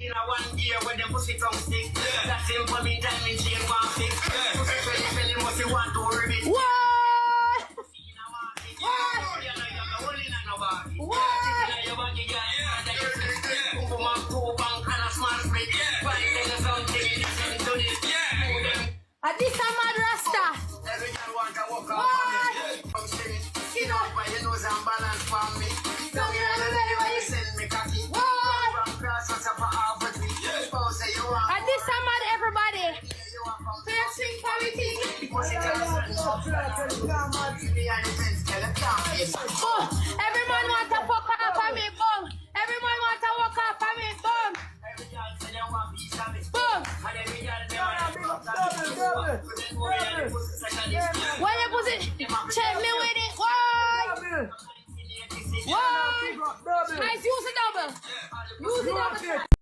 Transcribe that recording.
In a 1 year when the pussy come stick. That's him for me time in chain one fix. Pussy fell must you want to ribbit. What? Pussy in a market. You know you're holding on a body. What? You know your body got Pum pum and two bank and a small split. 5 or something listen to this. And this a mad rasta. Every girl want to walk out for me. Come see me. Skin up by your nose and balance for me. Come here and let me send me cocky. What? From cross what's up for half a tree. Suppose say you want. And this a mad everybody. You want from Piercing quality. pussy cancer. Boom. Every man want to fuck off of me. Boom. Every man want to walk off of me. Boom. Every girl say they want piece of me. Boom. And every girl they want When you pussy, check me with it. Why? Why? Guys, use the double. Use the double.